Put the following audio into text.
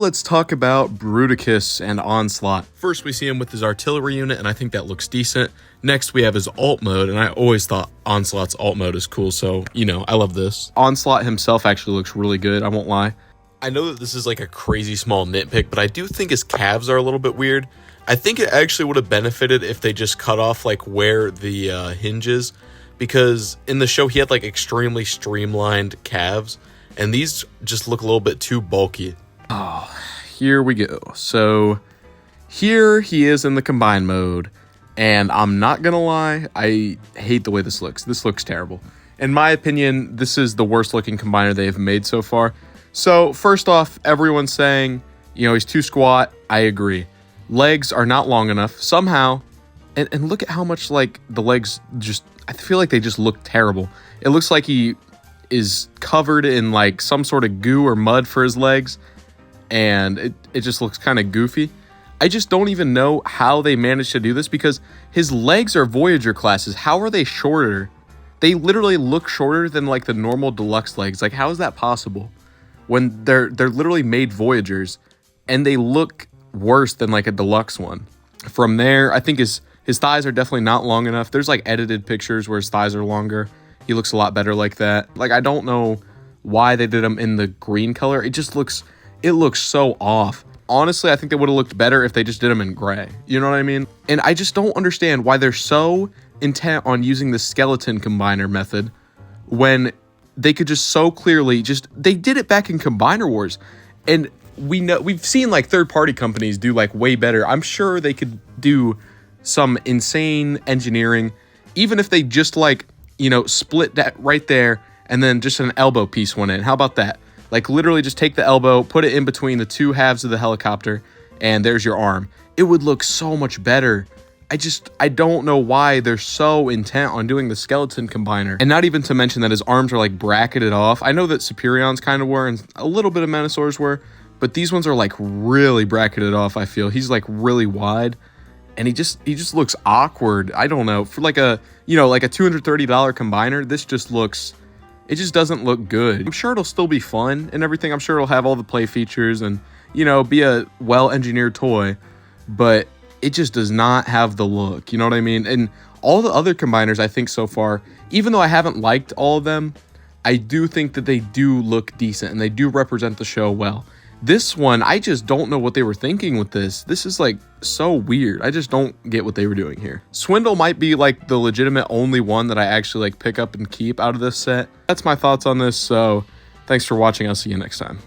Let's talk about Bruticus and Onslaught. First, we see him with his artillery unit, and I think that looks decent. Next, we have his alt mode, and I always thought Onslaught's alt mode is cool, so, you know, I love this. Onslaught himself actually looks really good, I won't lie. I know that this is like a crazy small nitpick, but I do think his calves are a little bit weird. I think it actually would have benefited if they just cut off like where the hinge is, because in the show he had like extremely streamlined calves, and these just look a little bit too bulky. Oh, here we go. So here he is in the combine mode, and I'm not gonna lie, I hate the way this looks. This looks terrible. In my opinion, this is the worst looking combiner they've made so far. So first off, everyone's saying, you know, he's too squat. I agree. Legs are not long enough somehow. And look at how much like the legs just, I feel like they just look terrible. It looks like he is covered in like some sort of goo or mud for his legs. And it just looks kind of goofy. I just don't even know how they managed to do this, because his legs are Voyager classes. How are they shorter? They literally look shorter than like the normal deluxe legs. Like, how is that possible? When they're literally made Voyagers, and they look worse than like a deluxe one. From there, I think his thighs are definitely not long enough. There's like edited pictures where his thighs are longer. He looks a lot better like that. Like, I don't know why they did him in the green color. It looks so off. Honestly, I think they would have looked better if they just did them in gray. You know what I mean? And I just don't understand why they're so intent on using the skeleton combiner method when they could just so clearly they did it back in Combiner Wars. And we've seen like third-party companies do like way better. I'm sure they could do some insane engineering, even if they just like, you know, split that right there and then just an elbow piece went in. How about that? Like, literally just take the elbow, put it in between the two halves of the helicopter, and there's your arm. It would look so much better. I don't know why they're so intent on doing the skeleton combiner. And not even to mention that his arms are like bracketed off. I know that Superions kind of were, and a little bit of Menasors were, but these ones are like really bracketed off, I feel. He's like really wide, and he just looks awkward. I don't know. For like a, you know, like a $230 combiner, this just looks... It just doesn't look good. I'm sure it'll still be fun and everything. I'm sure it'll have all the play features and, you know, be a well-engineered toy, but it just does not have the look. You know what I mean? And all the other combiners, I think so far, even though I haven't liked all of them, I do think that they do look decent and they do represent the show well. This one, I just don't know what they were thinking with this. This is like so weird. I just don't get what they were doing here. Swindle might be like the legitimate only one that I actually like pick up and keep out of this set. That's my thoughts on this. So thanks for watching. I'll see you next time.